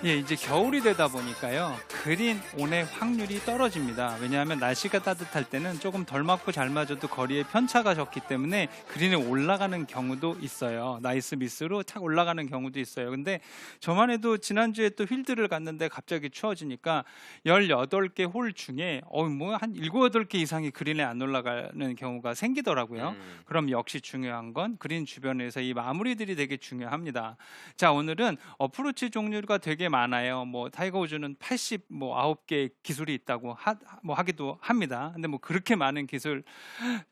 예, 이제 겨울이 되다 보니까요. 그린 온의 확률이 떨어집니다. 왜냐하면 날씨가 따뜻할 때는 조금 덜 맞고 잘 맞아도 거리에 편차가 적기 때문에 그린에 올라가는 경우도 있어요. 나이스 미스로 탁 올라가는 경우도 있어요. 근데 저만 해도 지난주에 또 필드를 갔는데 갑자기 추워지니까 18개 홀 중에 뭐 한 7, 8개 이상이 그린에 안 올라가는 경우가 생기더라고요. 그럼 역시 중요한 건 그린 주변에서 이 마무리들이 되게 중요합니다. 자, 오늘은 어프로치 종류가 되게 많아요. 뭐 타이거 우즈는 89개 기술이 있다고 하기도 합니다. 근데 뭐 그렇게 많은 기술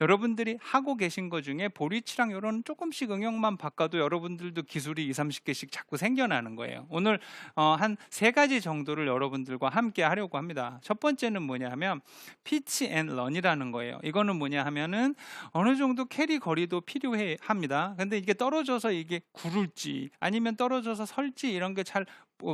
여러분들이 하고 계신 것 중에 보리치랑 이런 조금씩 응용만 바꿔도 여러분들도 기술이 20, 30개씩 자꾸 생겨나는 거예요. 오늘 한 3가지 정도를 여러분들과 함께 하려고 합니다. 첫 번째는 뭐냐 하면 피치 앤 런이라는 거예요. 이거는 뭐냐 하면은 어느 정도 캐리 거리도 필요해 합니다. 근데 이게 떨어져서 이게 구를지 아니면 떨어져서 설지 이런 게 잘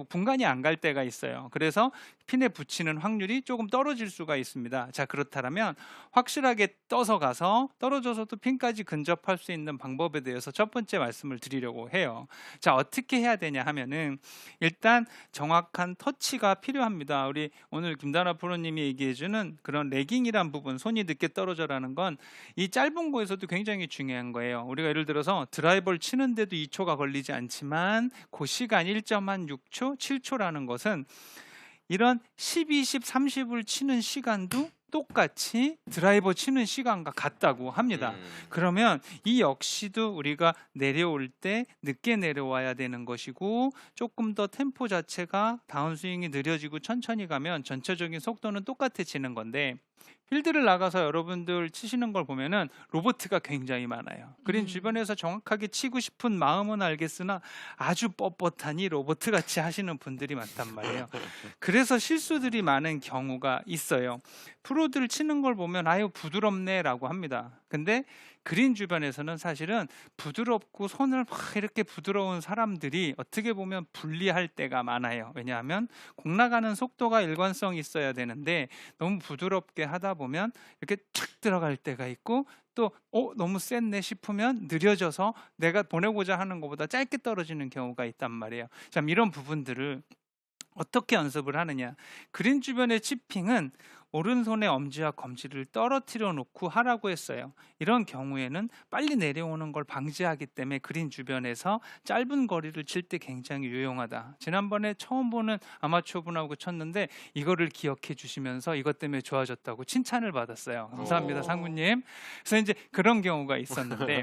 분간이 안 갈 때가 있어요. 그래서 핀에 붙이는 확률이 조금 떨어질 수가 있습니다. 자, 그렇다면 확실하게 떠서 가서 떨어져서도 핀까지 근접할 수 있는 방법에 대해서 첫 번째 말씀을 드리려고 해요. 자, 어떻게 해야 되냐 하면은 일단 정확한 터치가 필요합니다. 우리 오늘 김다나 프로님이 얘기해주는 그런 레깅이란 부분, 손이 늦게 떨어져라는 건 이 짧은 거에서도 굉장히 중요한 거예요. 우리가 예를 들어서 드라이버를 치는데도 2초가 걸리지 않지만 그 시간 1.6초, 7초라는 것은 이런 10, 20, 30을 치는 시간도 똑같이 드라이버 치는 시간과 같다고 합니다. 그러면 이 역시도 우리가 내려올 때 늦게 내려와야 되는 것이고 조금 더 템포 자체가 다운스윙이 느려지고 천천히 가면 전체적인 속도는 똑같아지는 건데 필드를 나가서 여러분들 치시는 걸 보면은 로보트가 굉장히 많아요. 그린 주변에서 정확하게 치고 싶은 마음은 알겠으나 아주 뻣뻣하니 로보트 같이 하시는 분들이 많단 말이에요. 그래서 실수들이 많은 경우가 있어요. 프로들 치는 걸 보면 아유 부드럽네라고 합니다. 근데 그린 주변에서는 사실은 부드럽고 손을 막 이렇게 부드러운 사람들이 어떻게 보면 불리할 때가 많아요. 왜냐하면 공 나가는 속도가 일관성이 있어야 되는데 너무 부드럽게 하다 보면 이렇게 착 들어갈 때가 있고 또 너무 셌네 싶으면 느려져서 내가 보내고자 하는 것보다 짧게 떨어지는 경우가 있단 말이에요. 참 이런 부분들을 어떻게 연습을 하느냐. 그린 주변의 치핑은 오른손의 엄지와 검지를 떨어뜨려 놓고 하라고 했어요. 이런 경우에는 빨리 내려오는 걸 방지하기 때문에 그린 주변에서 짧은 거리를 칠 때 굉장히 유용하다. 지난번에 처음 보는 아마추어 분하고 쳤는데 이거를 기억해 주시면서 이것 때문에 좋아졌다고 칭찬을 받았어요. 감사합니다, 상무님. 그래서 이제 그런 경우가 있었는데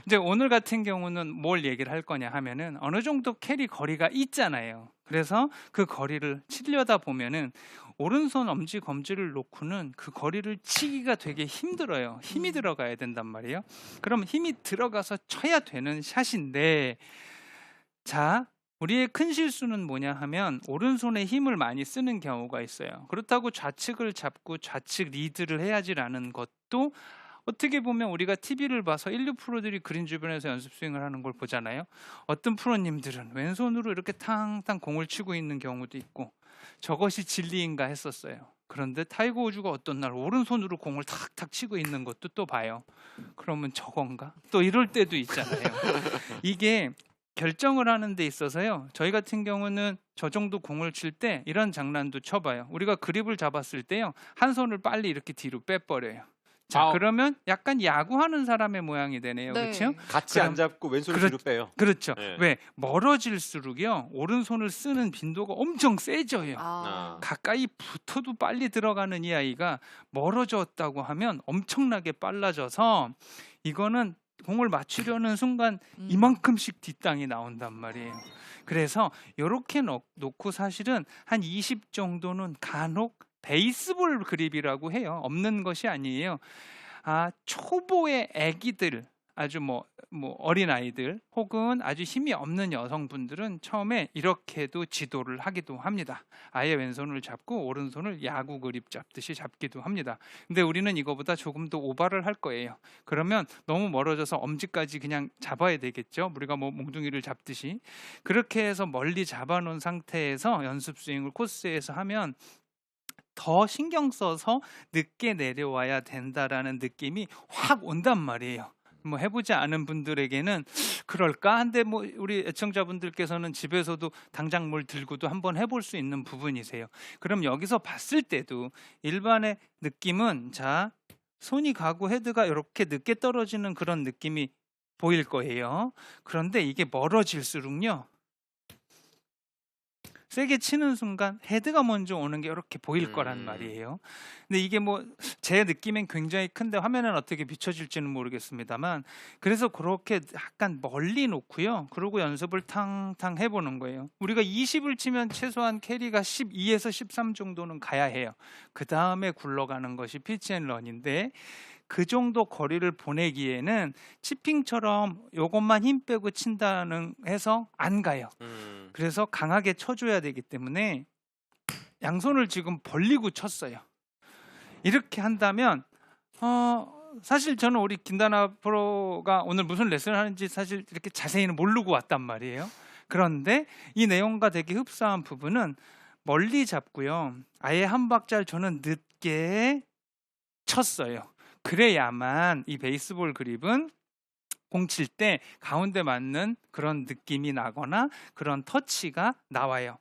이제 오늘 같은 경우는 뭘 얘기를 할 거냐 하면은 어느 정도 캐리 거리가 있잖아요. 그래서 그 거리를 치려다 보면은 오른손 엄지 검지를 놓고는 그 거리를 치기가 되게 힘들어요. 힘이 들어가야 된단 말이에요. 그럼 힘이 들어가서 쳐야 되는 샷인데 자, 우리의 큰 실수는 뭐냐 하면 오른손에 힘을 많이 쓰는 경우가 있어요. 그렇다고 좌측을 잡고 좌측 리드를 해야지라는 것도 어떻게 보면 우리가 TV를 봐서 1, 2프로들이 그린 주변에서 연습 스윙을 하는 걸 보잖아요. 어떤 프로님들은 왼손으로 이렇게 탕탕 공을 치고 있는 경우도 있고 저것이 진리인가 했었어요. 그런데 타이거 우즈가 어떤 날 오른손으로 공을 탁탁 치고 있는 것도 또 봐요. 그러면 저건가? 또 이럴 때도 있잖아요. 이게 결정을 하는 데 있어서요. 저희 같은 경우는 저 정도 공을 칠 때 이런 장난도 쳐봐요. 우리가 그립을 잡았을 때요. 한 손을 빨리 이렇게 뒤로 빼버려요. 자, 그러면 약간 야구하는 사람의 모양이 되네요. 네. 그렇죠? 같이 안 잡고 왼손을 뒤로 빼요. 그렇죠. 네. 왜? 멀어질수록요. 오른손을 쓰는 빈도가 엄청 세져요. 가까이 붙어도 빨리 들어가는 이 아이가 멀어졌다고 하면 엄청나게 빨라져서 이거는 공을 맞추려는 순간 이만큼씩 뒷땅이 나온단 말이에요. 그래서 이렇게 놓고 사실은 한 20 정도는 간혹 베이스볼 그립이라고 해요. 없는 것이 아니에요. 초보의 아기들, 아주 뭐 어린 아이들 혹은 아주 힘이 없는 여성분들은 처음에 이렇게도 지도를 하기도 합니다. 아예 왼손을 잡고 오른손을 야구 그립 잡듯이 잡기도 합니다. 근데 우리는 이거보다 조금 더 오바를 할 거예요. 그러면 너무 멀어져서 엄지까지 그냥 잡아야 되겠죠. 우리가 뭐 몽둥이를 잡듯이 그렇게 해서 멀리 잡아놓은 상태에서 연습 스윙을 코스에서 하면 더 신경 써서 늦게 내려와야 된다라는 느낌이 확 온단 말이에요. 뭐 해보지 않은 분들에게는 그럴까? 한데 뭐 우리 애청자분들께서는 집에서도 당장 뭘 들고도 한번 해볼 수 있는 부분이세요. 그럼 여기서 봤을 때도 일반의 느낌은 자 손이 가고 헤드가 이렇게 늦게 떨어지는 그런 느낌이 보일 거예요. 그런데 이게 멀어질수록요. 세게 치는 순간 헤드가 먼저 오는 게 이렇게 보일 거란 말이에요. 근데 이게 뭐 제 느낌엔 굉장히 큰데 화면엔 어떻게 비춰질지는 모르겠습니다만 그래서 그렇게 약간 멀리 놓고요. 그러고 연습을 탕탕 해보는 거예요. 우리가 20을 치면 최소한 캐리가 12에서 13 정도는 가야 해요. 그 다음에 굴러가는 것이 피치앤런인데 그 정도 거리를 보내기에는 치핑처럼 요것만 힘 빼고 친다는 해서 안 가요. 그래서 강하게 쳐줘야 되기 때문에 양손을 지금 벌리고 쳤어요. 이렇게 한다면 사실 저는 우리 김다나 프로가 오늘 무슨 레슨을 하는지 사실 이렇게 자세히는 모르고 왔단 말이에요. 그런데 이 내용과 되게 흡사한 부분은 멀리 잡고요. 아예 한 박자를 저는 늦게 쳤어요. 그래야만 이 베이스볼 그립은 공 칠 때 가운데 맞는 그런 느낌이 나거나 그런 터치가 나와요.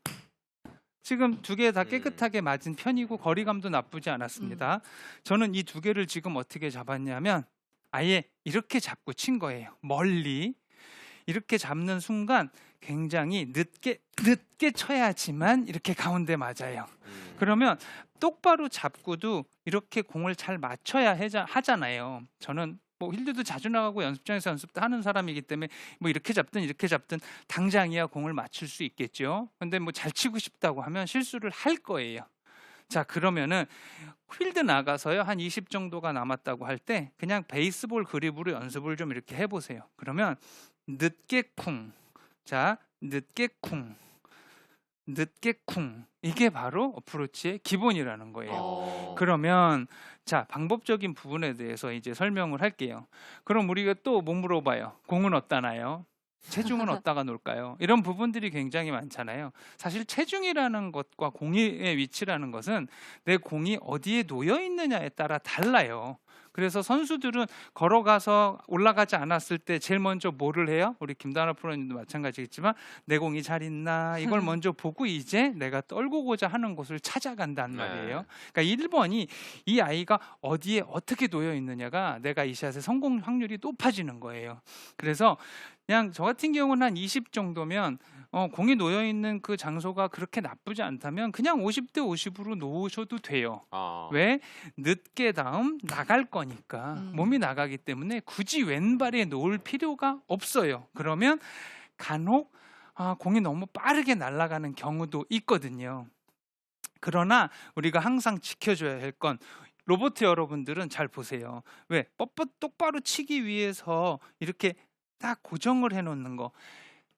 지금 두 개 다 깨끗하게 맞은 편이고 거리감도 나쁘지 않았습니다. 저는 이 두 개를 지금 어떻게 잡았냐면 아예 이렇게 잡고 친 거예요. 멀리 이렇게 잡는 순간 굉장히 늦게 쳐야지만 이렇게 가운데 맞아요. 그러면 똑바로 잡고도 이렇게 공을 잘 맞춰야 하잖아요. 저는 뭐 힐드도 자주 나가고 연습장에서 연습도 하는 사람이기 때문에 뭐 이렇게 잡든 당장이야 공을 맞출 수 있겠죠. 근데 뭐 잘 치고 싶다고 하면 실수를 할 거예요. 자, 그러면은 필드 나가서요 한 20 정도가 남았다고 할 때 그냥 베이스볼 그립으로 연습을 좀 이렇게 해보세요. 그러면 늦게 쿵, 자 늦게 쿵, 늦게 쿵, 이게 바로 어프로치의 기본이라는 거예요. 그러면 자 방법적인 부분에 대해서 이제 설명을 할게요. 그럼 우리가 또 뭐 물어봐요? 공은 어디다 놔요? 체중은 어디다가 놓을까요? 이런 부분들이 굉장히 많잖아요. 사실 체중이라는 것과 공의 위치라는 것은 내 공이 어디에 놓여 있느냐에 따라 달라요. 그래서 선수들은 걸어가서 올라가지 않았을 때 제일 먼저 뭐를 해요? 우리 김다나 프로님도 마찬가지겠지만 내 공이 잘 있나 이걸 먼저 보고 이제 내가 떨구고자 하는 곳을 찾아간단 말이에요. 그러니까 1번이 이 아이가 어디에 어떻게 놓여 있느냐가 내가 이 샷의 성공 확률이 높아지는 거예요. 그래서 그냥 저 같은 경우는 한 20 정도면 공이 놓여 있는 그 장소가 그렇게 나쁘지 않다면 그냥 50대 50으로 놓으셔도 돼요. 왜? 늦게 다음 나갈 거니까 몸이 나가기 때문에 굳이 왼발에 놓을 필요가 없어요. 그러면 간혹 공이 너무 빠르게 날아가는 경우도 있거든요. 그러나 우리가 항상 지켜줘야 할 건 로봇 여러분들은 잘 보세요. 왜? 뻣뻣 똑바로 치기 위해서 이렇게 딱 고정을 해놓는 거,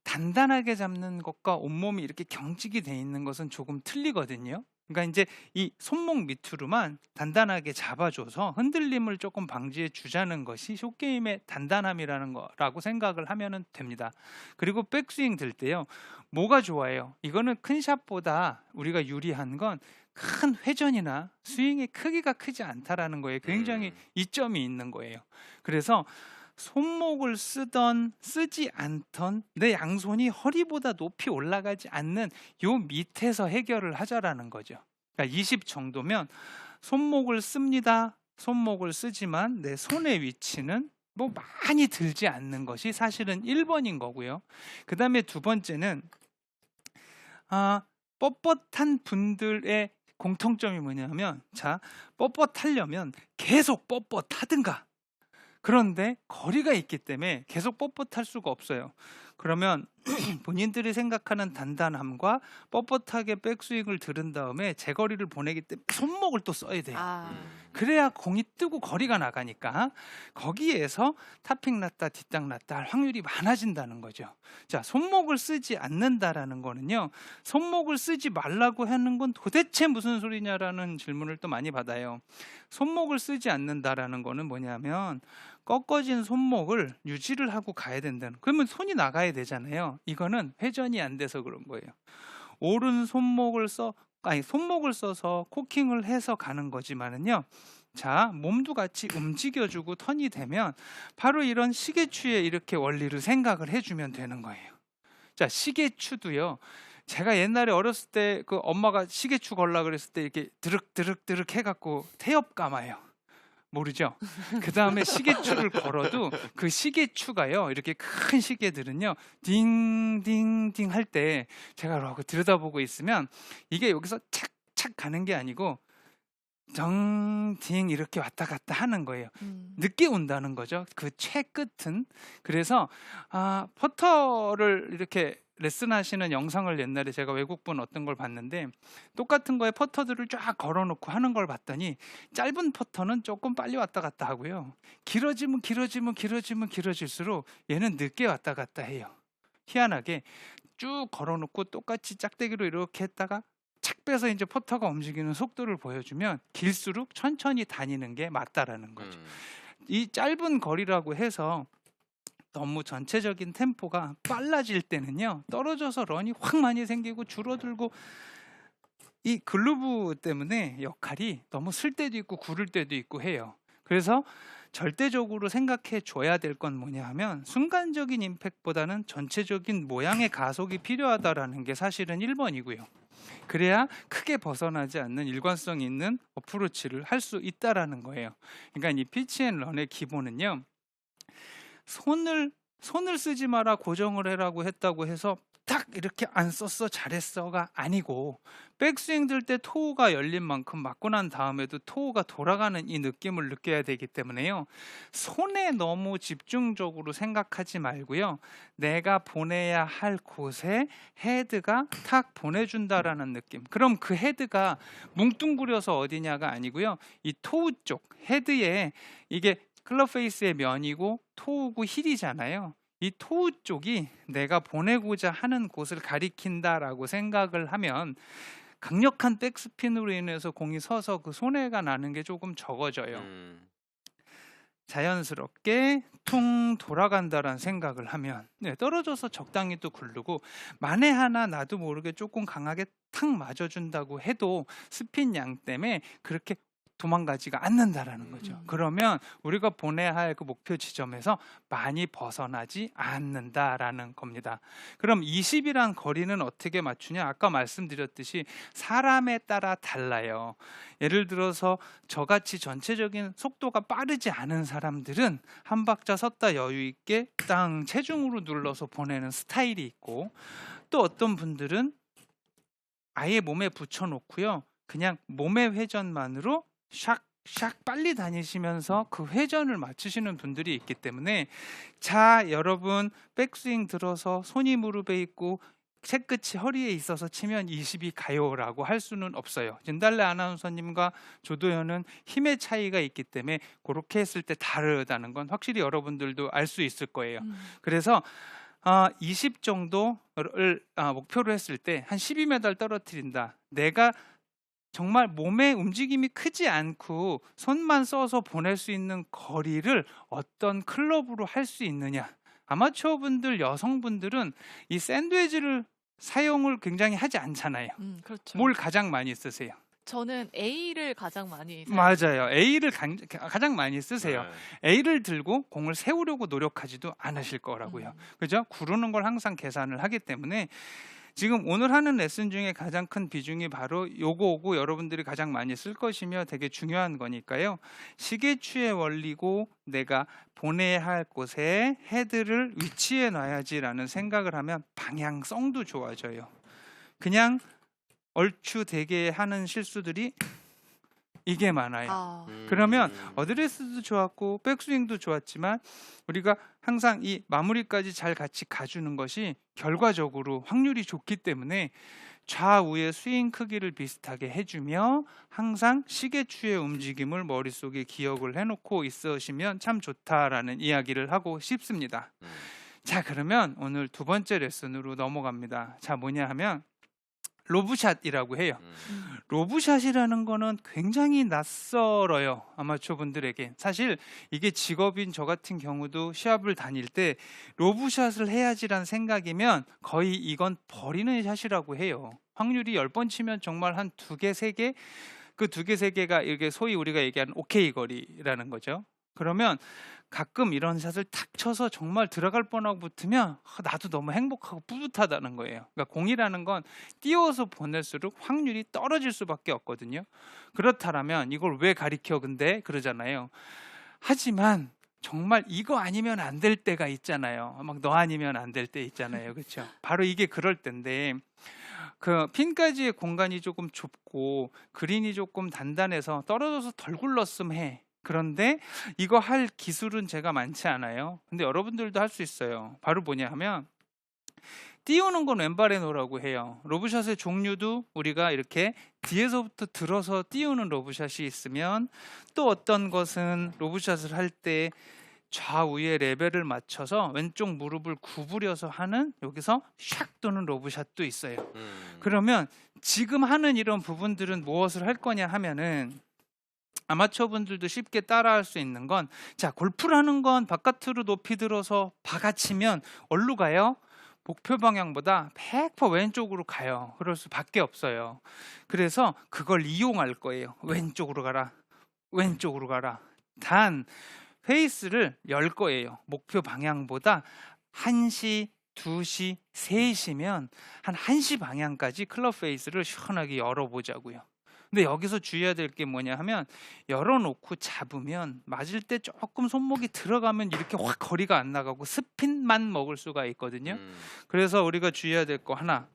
단단하게 잡는 것과 온몸이 이렇게 경직이 돼 있는 것은 조금 틀리거든요. 그러니까 이제 이 손목 밑으로만 단단하게 잡아줘서 흔들림을 조금 방지해 주자는 것이 숏게임의 단단함이라는 거라고 생각을 하면 됩니다. 그리고 백스윙 들 때요, 뭐가 좋아요? 이거는 큰 샷보다 우리가 유리한 건 큰 회전이나 스윙의 크기가 크지 않다라는 거에 굉장히 이점이 있는 거예요. 그래서 손목을 쓰던 쓰지 않던 내 양손이 허리보다 높이 올라가지 않는 요 밑에서 해결을 하자라는 거죠. 그러니까 20 정도면 손목을 씁니다. 손목을 쓰지만 내 손의 위치는 뭐 많이 들지 않는 것이 사실은 1번인 거고요. 그 다음에 두 번째는 뻣뻣한 분들의 공통점이 뭐냐면, 자, 뻣뻣하려면 계속 뻣뻣하든가, 그런데 거리가 있기 때문에 계속 뻣뻣할 수가 없어요. 그러면 본인들이 생각하는 단단함과 뻣뻣하게 백스윙을 들은 다음에 제거리를 보내기 때문에 손목을 또 써야 돼요. 그래야 공이 뜨고 거리가 나가니까 거기에서 탑핑 났다 뒷땅 났다 할 확률이 많아진다는 거죠. 자, 손목을 쓰지 않는다라는 거는요, 손목을 쓰지 말라고 하는 건 도대체 무슨 소리냐라는 질문을 또 많이 받아요. 손목을 쓰지 않는다라는 거는 뭐냐면 꺾어진 손목을 유지를 하고 가야 된다는, 그러면 손이 나가야 되잖아요. 이거는 회전이 안 돼서 그런 거예요. 오른 손목을 손목을 써서 코킹을 해서 가는 거지만은요, 자, 몸도 같이 움직여주고 턴이 되면 바로 이런 시계추의 이렇게 원리를 생각을 해주면 되는 거예요. 자, 시계추도요. 제가 옛날에 어렸을 때 그 엄마가 시계추 걸라 그랬을 때 이렇게 드륵드륵드륵 해갖고 태엽 감아요. 모르죠? 그 다음에 시계추를 걸어도 그 시계추가요, 이렇게 큰 시계들은요, 딩딩딩 할 때 제가 이러고 들여다보고 있으면 이게 여기서 착착 가는 게 아니고 정딩 이렇게 왔다 갔다 하는 거예요. 늦게 온다는 거죠. 그 최 끝은. 그래서 퍼터를 이렇게 레슨하시는 영상을 옛날에 제가 외국분 어떤 걸 봤는데 똑같은 거에 퍼터들을 쫙 걸어놓고 하는 걸 봤더니 짧은 퍼터는 조금 빨리 왔다 갔다 하고요. 길어질수록 얘는 늦게 왔다 갔다 해요. 희한하게 쭉 걸어놓고 똑같이 짝대기로 이렇게 했다가 착 빼서 이제 퍼터가 움직이는 속도를 보여주면 길수록 천천히 다니는 게 맞다라는 거죠. 이 짧은 거리라고 해서 너무 전체적인 템포가 빨라질 때는요, 떨어져서 런이 확 많이 생기고 줄어들고, 이 글루브 때문에 역할이 너무 쓸 때도 있고 구를 때도 있고 해요. 그래서 절대적으로 생각해 줘야 될 건 뭐냐 하면 순간적인 임팩트보다는 전체적인 모양의 가속이 필요하다라는 게 사실은 1번이고요. 그래야 크게 벗어나지 않는 일관성 있는 어프로치를 할 수 있다라는 거예요. 그러니까 이 피치앤런의 기본은요, 손을 쓰지 마라, 고정을 해라고 했다고 해서 딱 이렇게 안 썼어 잘했어가 아니고, 백스윙 들 때 토우가 열린 만큼 맞고 난 다음에도 토우가 돌아가는 이 느낌을 느껴야 되기 때문에요, 손에 너무 집중적으로 생각하지 말고요, 내가 보내야 할 곳에 헤드가 탁 보내준다라는 느낌. 그럼 그 헤드가 뭉뚱그려서 어디냐가 아니고요, 이 토우 쪽 헤드에, 이게 클럽 페이스의 면이고 토우고 힐이잖아요. 이 토우 쪽이 내가 보내고자 하는 곳을 가리킨다라고 생각을 하면 강력한 백스핀으로 인해서 공이 서서 그 손해가 나는 게 조금 적어져요. 자연스럽게 퉁 돌아간다라는 생각을 하면 떨어져서 적당히 또 굴르고, 만에 하나 나도 모르게 조금 강하게 탁 맞아준다고 해도 스핀 양 때문에 그렇게 도망가지가 않는다라는 거죠. 그러면 우리가 보내야 할 그 목표 지점에서 많이 벗어나지 않는다라는 겁니다. 그럼 20이란 거리는 어떻게 맞추냐? 아까 말씀드렸듯이 사람에 따라 달라요. 예를 들어서 저같이 전체적인 속도가 빠르지 않은 사람들은 한 박자 섰다 여유 있게 땅 체중으로 눌러서 보내는 스타일이 있고, 또 어떤 분들은 아예 몸에 붙여놓고요, 그냥 몸의 회전만으로 샥샥 빨리 다니시면서 그 회전을 맞추시는 분들이 있기 때문에, 자, 여러분 백스윙 들어서 손이 무릎에 있고 채끝이 허리에 있어서 치면 20이 가요라고 할 수는 없어요. 진달래 아나운서님과 조도현은 힘의 차이가 있기 때문에 그렇게 했을 때 다르다는 건 확실히 여러분들도 알 수 있을 거예요. 그래서 20 정도를 목표로 했을 때 한 12m 떨어뜨린다. 내가 정말 몸의 움직임이 크지 않고 손만 써서 보낼 수 있는 거리를 어떤 클럽으로 할 수 있느냐. 아마추어 분들, 여성분들은 이 샌드위치를 사용을 굉장히 하지 않잖아요. 그렇죠. 뭘 가장 많이 쓰세요? 저는 A를 가장 많이 맞아요. A를 가장 많이 쓰세요. A를 들고 공을 세우려고 노력하지도 않으실 거라고요. 그죠? 구르는 걸 항상 계산을 하기 때문에 지금 오늘 하는 레슨 중에 가장 큰 비중이 바로 요거고, 여러분들이 가장 많이 쓸 것이며 되게 중요한 거니까요. 시계추의 원리고 내가 보내야 할 곳에 헤드를 위치해 놔야지라는 생각을 하면 방향성도 좋아져요. 그냥 얼추 되게 하는 실수들이 이게 많아요. 그러면 어드레스도 좋았고 백스윙도 좋았지만 우리가 항상 이 마무리까지 잘 같이 가주는 것이 결과적으로 확률이 좋기 때문에 좌우의 스윙 크기를 비슷하게 해주며 항상 시계추의 움직임을 머릿속에 기억을 해놓고 있으시면 참 좋다라는 이야기를 하고 싶습니다. 자, 그러면 오늘 두 번째 레슨으로 넘어갑니다. 자, 뭐냐 하면 로브샷이라고 해요. 로브샷이라는 거는 굉장히 낯설어요, 아마추어 분들에게. 사실 이게 직업인 저 같은 경우도 시합을 다닐 때 로브샷을 해야지란 생각이면 거의 이건 버리는 샷이라고 해요. 확률이 10번 치면 정말 한 2개, 3개 그 두 개, 세 개가 이게 소위 우리가 얘기하는 오케이 거리라는 거죠. 그러면 가끔 이런 샷을 탁 쳐서 정말 들어갈 뻔하고 붙으면 나도 너무 행복하고 뿌듯하다는 거예요. 그러니까 공이라는 건 띄워서 보낼수록 확률이 떨어질 수밖에 없거든요. 그렇다면 이걸 왜 가리켜 근데 그러잖아요. 하지만 정말 이거 아니면 안 될 때가 있잖아요. 막 너 아니면 안 될 때 있잖아요. 그렇죠? 바로 이게 그럴 때인데 그 핀까지의 공간이 조금 좁고 그린이 조금 단단해서 떨어져서 덜 굴렀으면 해. 그런데 이거 할 기술은 제가 많지 않아요. 근데 여러분들도 할 수 있어요. 바로 뭐냐 하면 띄우는 건 왼발에 놓으라고 해요. 로브샷의 종류도 우리가 이렇게 뒤에서부터 들어서 띄우는 로브샷이 있으면 또 어떤 것은 로브샷을 할 때 좌우의 레벨을 맞춰서 왼쪽 무릎을 구부려서 하는 여기서 샥 도는 로브샷도 있어요. 그러면 지금 하는 이런 부분들은 무엇을 할 거냐 하면은 아마추어 분들도 쉽게 따라할 수 있는 건 자, 골프를 하는 건 바깥으로 높이 들어서 박아치면 어디로 가요? 목표 방향보다 100% 왼쪽으로 가요. 그럴 수밖에 없어요. 그래서 그걸 이용할 거예요. 왼쪽으로 가라. 왼쪽으로 가라. 단 페이스를 열 거예요. 목표 방향보다 1시, 2시, 3시면 한 1시 방향까지 클럽 페이스를 시원하게 열어보자고요. 근데 여기서 주의해야 될 게 뭐냐 하면 열어놓고 잡으면 맞을 때 조금 손목이 들어가면 이렇게 확 거리가 안 나가고 스핀만 먹을 수가 있거든요. 그래서 우리가 주의해야 될 거 하나,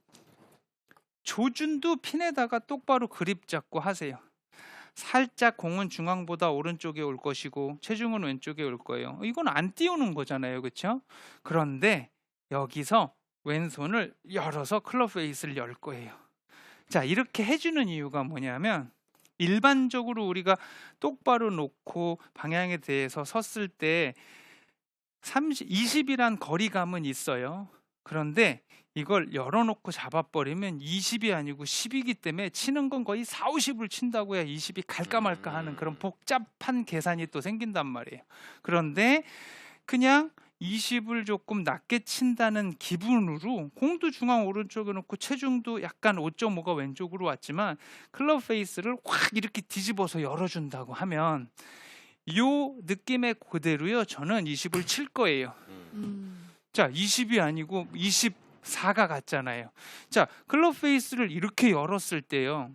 조준도 핀에다가 똑바로 그립 잡고 하세요. 살짝 공은 중앙보다 오른쪽에 올 것이고 체중은 왼쪽에 올 거예요. 이건 안 띄우는 거잖아요. 그렇죠? 그런데 여기서 왼손을 열어서 클럽 페이스를 열 거예요. 자, 이렇게 해주는 이유가 뭐냐면 일반적으로 우리가 똑바로 놓고 방향에 대해서 섰을 때 20이란 거리감은 있어요. 그런데 이걸 열어놓고 잡아버리면 20이 아니고 10이기 때문에 치는 건 거의 4, 50을 친다고 해야 20이 갈까 말까 하는 그런 복잡한 계산이 또 생긴단 말이에요. 그런데 그냥 20을 조금 낮게 친다는 기분으로 공도 중앙 오른쪽에 놓고 체중도 약간 5.5가 왼쪽으로 왔지만 클럽 페이스를 확 이렇게 뒤집어서 열어준다고 하면 이 느낌의 그대로요. 저는 20을 칠 거예요. 자, 20이 아니고 24가 같잖아요. 자, 클럽 페이스를 이렇게 열었을 때요.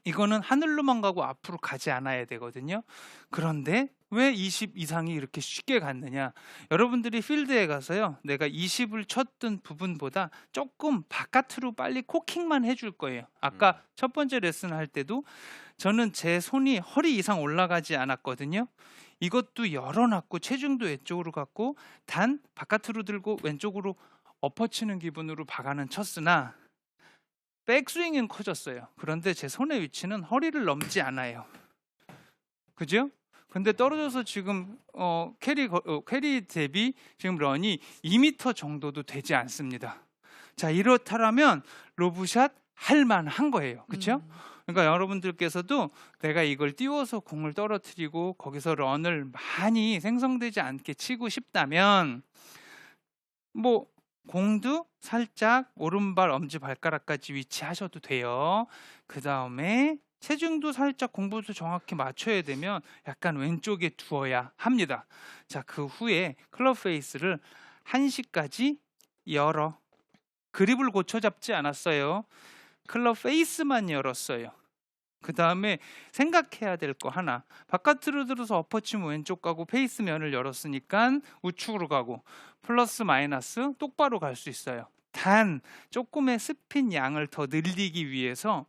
이거는 하늘로만 가고 앞으로 가지 않아야 되거든요. 그런데 왜 20 이상이 이렇게 쉽게 갔느냐? 여러분들이 필드에 가서요. 내가 20을 쳤던 부분보다 조금 바깥으로 빨리 코킹만 해줄 거예요. 아까 첫 번째 레슨 할 때도 저는 제 손이 허리 이상 올라가지 않았거든요. 이것도 열어놨고 체중도 왼쪽으로 갔고 단 바깥으로 들고 왼쪽으로 엎어치는 기분으로 박아는 쳤으나 백스윙은 커졌어요. 그런데 제 손의 위치는 허리를 넘지 않아요. 그죠? 근데 떨어져서 지금 캐리 대비 지금 런이 2m 정도도 되지 않습니다. 자, 이렇다면 로브샷 할 만한 거예요. 그렇죠? 그러니까 여러분들께서도 내가 이걸 띄워서 공을 떨어뜨리고 거기서 런을 많이 생성되지 않게 치고 싶다면 뭐 공도 살짝 오른발 엄지발가락까지 위치하셔도 돼요. 그 다음에 체중도 살짝 공부도 정확히 맞춰야 되면 약간 왼쪽에 두어야 합니다. 자, 그 후에 클럽 페이스를 1시까지 열어. 그립을 고쳐 잡지 않았어요. 클럽 페이스만 열었어요. 그 다음에 생각해야 될 거 하나, 바깥으로 들어서 엎어치면 왼쪽 가고 페이스 면을 열었으니까 우측으로 가고 플러스 마이너스 똑바로 갈 수 있어요. 단 조금의 스핀 양을 더 늘리기 위해서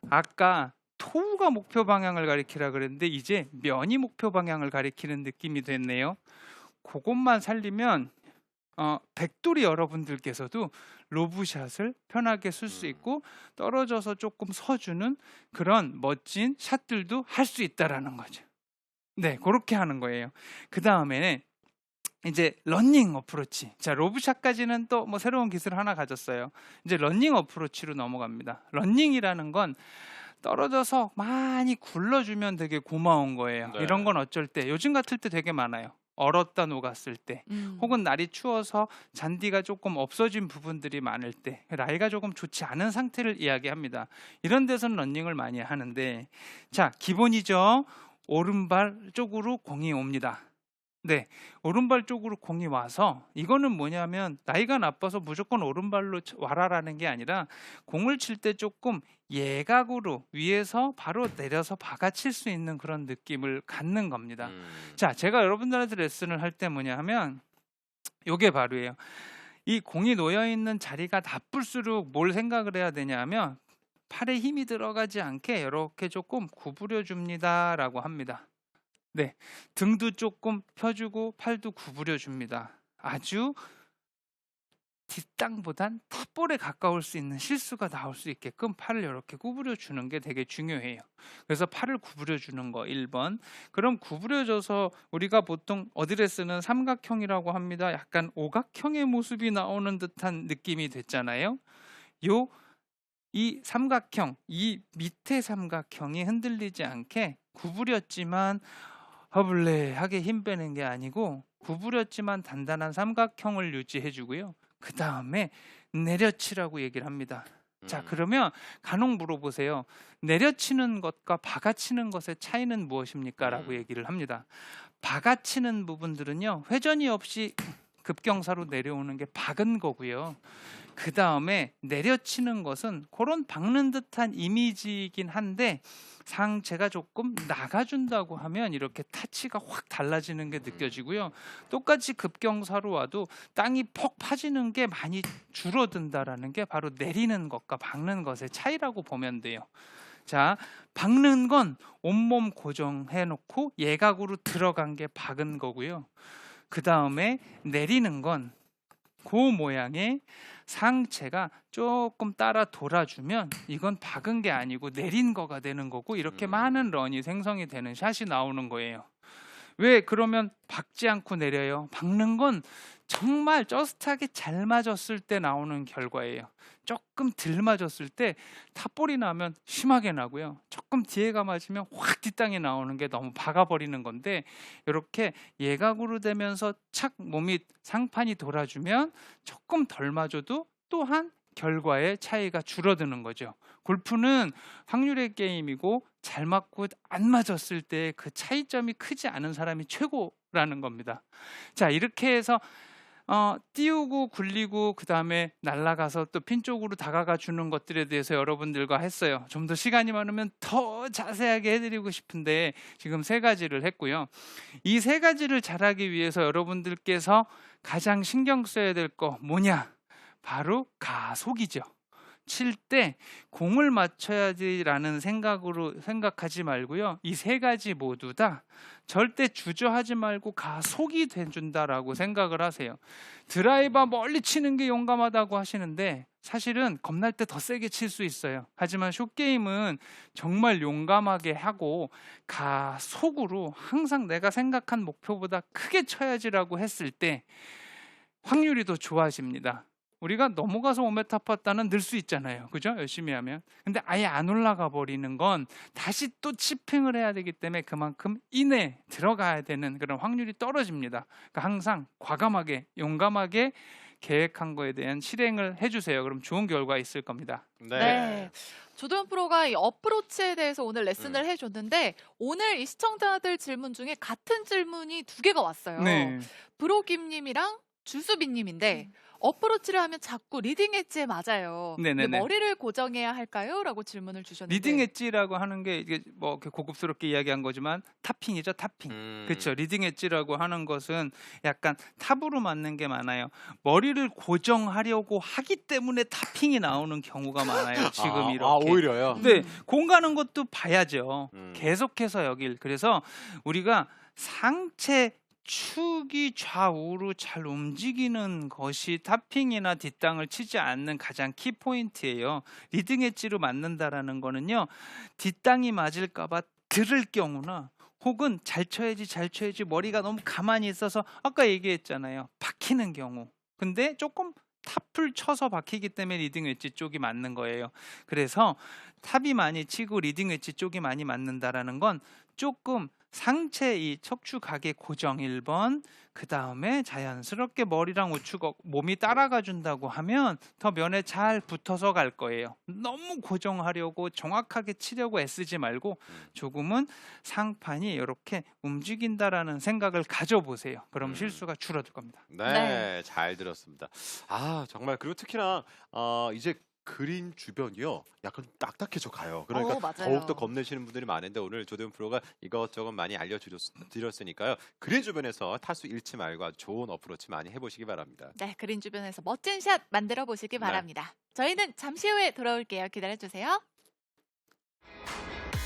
아까 토우가 목표 방향을 가리키라 그랬는데 이제 면이 목표 방향을 가리키는 느낌이 됐네요. 그것만 살리면 백돌이 여러분들께서도 로브샷을 편하게 쓸 수 있고 떨어져서 조금 서주는 그런 멋진 샷들도 할 수 있다라는 거죠. 네, 그렇게 하는 거예요. 그 다음에는 이제 러닝 어프로치. 자, 로브샷까지는 또 뭐 새로운 기술 하나 가졌어요. 이제 러닝 어프로치로 넘어갑니다. 러닝이라는 건 떨어져서 많이 굴러주면 되게 고마운 거예요. 네. 이런 건 어쩔 때 요즘 같을 때 되게 많아요. 얼었다 녹았을 때, 음. 혹은 날이 추워서 잔디가 조금 없어진 부분들이 많을 때, 라이가 조금 좋지 않은 상태를 이야기합니다. 이런 데서는 러닝을 많이 하는데, 자, 기본이죠. 오른발 쪽으로 공이 옵니다. 네, 오른발 쪽으로 공이 와서, 이거는 뭐냐면 나이가 나빠서 무조건 오른발로 와라라는 게 아니라, 공을 칠 때 조금 예각으로 위에서 바로 내려서 박아칠 수 있는 그런 느낌을 갖는 겁니다. 자, 제가 여러분들한테 레슨을 할 때 뭐냐 하면 요게 바로예요. 이 공이 놓여 있는 자리가 나쁠수록 뭘 생각을 해야 되냐 하면, 팔에 힘이 들어가지 않게 이렇게 조금 구부려 줍니다라고 합니다. 네, 등도 조금 펴주고 팔도 구부려 줍니다. 아주 뒷땅보단 탑볼에 가까울 수 있는 실수가 나올 수 있게끔 팔을 이렇게 구부려 주는 게 되게 중요해요. 그래서 팔을 구부려 주는 거 1번. 그럼 구부려져서 우리가 보통 어디에 쓰는 삼각형이라고 합니다. 약간 오각형의 모습이 나오는 듯한 느낌이 됐잖아요. 이 삼각형, 이 밑에 삼각형이 흔들리지 않게 구부렸지만 허블레하게 힘 빼는 게 아니고, 구부렸지만 단단한 삼각형을 유지해 주고요. 그 다음에 내려치라고 얘기를 합니다. 자, 그러면 간혹 물어보세요. 내려치는 것과 박아치는 것의 차이는 무엇입니까? 라고 얘기를 합니다. 박아치는 부분들은요, 회전이 없이 급경사로 내려오는 게 박은 거고요. 그 다음에 내려치는 것은 그런 박는 듯한 이미지이긴 한데, 상체가 조금 나가준다고 하면 이렇게 타치가 확 달라지는 게 느껴지고요. 똑같이 급경사로 와도 땅이 퍽 파지는 게 많이 줄어든다라는 게 바로 내리는 것과 박는 것의 차이라고 보면 돼요. 자, 박는 건 온몸 고정해 놓고 예각으로 들어간 게 박은 거고요. 그 다음에 내리는 건 그 모양의 상체가 조금 따라 돌아주면 이건 박은 게 아니고 내린 거가 되는 거고, 이렇게 많은 런이 생성이 되는 샷이 나오는 거예요. 왜 그러면 박지 않고 내려요? 박는 건 정말 저스트하게 잘 맞았을 때 나오는 결과예요. 조금 덜 맞았을 때 탑볼이 나면 심하게 나고요. 조금 뒤에가 맞으면 확 뒷땅이 나오는 게 너무 박아버리는 건데, 이렇게 예각으로 되면서 착 몸이 상판이 돌아주면 조금 덜 맞아도 또한 결과의 차이가 줄어드는 거죠. 골프는 확률의 게임이고, 잘 맞고 안 맞았을 때 그 차이점이 크지 않은 사람이 최고라는 겁니다. 자, 이렇게 해서 띄우고 굴리고 그 다음에 날아가서 또 핀 쪽으로 다가가 주는 것들에 대해서 여러분들과 했어요. 좀 더 시간이 많으면 더 자세하게 해드리고 싶은데 지금 3가지를 했고요. 이 3가지를 잘하기 위해서 여러분들께서 가장 신경 써야 될 거 뭐냐? 바로 가속이죠. 칠 때 공을 맞춰야지라는 생각하지 말고요. 이 3가지 모두 다 절대 주저하지 말고 가속이 돼준다라고 생각을 하세요. 드라이버 멀리 치는 게 용감하다고 하시는데, 사실은 겁날 때 더 세게 칠 수 있어요. 하지만 숏게임은 정말 용감하게 하고 가속으로 항상 내가 생각한 목표보다 크게 쳐야지라고 했을 때 확률이 더 좋아집니다. 우리가 넘어가서 5m 팠다는 늘 수 있잖아요. 그죠? 열심히 하면. 근데 아예 안 올라가 버리는 건 다시 또 치핑을 해야 되기 때문에 그만큼 이내 들어가야 되는 그런 확률이 떨어집니다. 그러니까 항상 과감하게, 용감하게 계획한 거에 대한 실행을 해주세요. 그럼 좋은 결과 있을 겁니다. 네. 조도현 프로가 이 어프로치에 대해서 오늘 레슨을 해줬는데, 오늘 이 시청자들 질문 중에 같은 질문이 2개가 왔어요. 네. 브로김님이랑 주수빈님인데, 어프로치를 하면 자꾸 리딩 엣지에 맞아요. 근데 네네네. 머리를 고정해야 할까요? 라고 질문을 주셨는데, 리딩 엣지라고 하는 게 이게 뭐 이렇게 고급스럽게 이야기한 거지만 탑핑이죠, 탑핑. 그렇죠. 리딩 엣지라고 하는 것은 약간 탑으로 맞는 게 많아요. 머리를 고정하려고 하기 때문에 탑핑이 나오는 경우가 많아요. 지금 이렇게. 오히려요. 네, 공 가는 것도 봐야죠. 음. 계속해서 여길. 그래서 우리가 상체 축이 좌우로 잘 움직이는 것이 탑핑이나 뒷땅을 치지 않는 가장 키포인트예요. 리딩 엣지로 맞는다라는 거는요, 뒷땅이 맞을까봐 들을 경우나, 혹은 잘 쳐야지 머리가 너무 가만히 있어서 아까 얘기했잖아요, 박히는 경우. 근데 조금 탑을 쳐서 박히기 때문에 리딩 엣지 쪽이 맞는 거예요. 그래서 탑이 많이 치고 리딩 엣지 쪽이 많이 맞는다라는 건 조금 상체 이 척추 각의 고정 1번, 그 다음에 자연스럽게 머리랑 우측 몸이 따라가 준다고 하면 더 면에 잘 붙어서 갈 거예요. 너무 고정하려고 정확하게 치려고 애쓰지 말고 조금은 상판이 이렇게 움직인다라는 생각을 가져보세요. 그럼 실수가 줄어들 겁니다. 네, 네. 잘 들었습니다. 아, 정말 그리고 특히나 이제 그린 주변이요. 약간 좀 딱딱해져 가요. 그러니까 맞아요. 더욱더 겁내시는 분들이 많은데 오늘 조대훈 프로가 이것저것 많이 알려드렸으니까요. 그린 주변에서 타수 잃지 말고 아주 좋은 어프로치 많이 해보시기 바랍니다. 네, 그린 주변에서 멋진 샷 만들어 보시기 네. 바랍니다. 저희는 잠시 후에 돌아올게요. 기다려 주세요.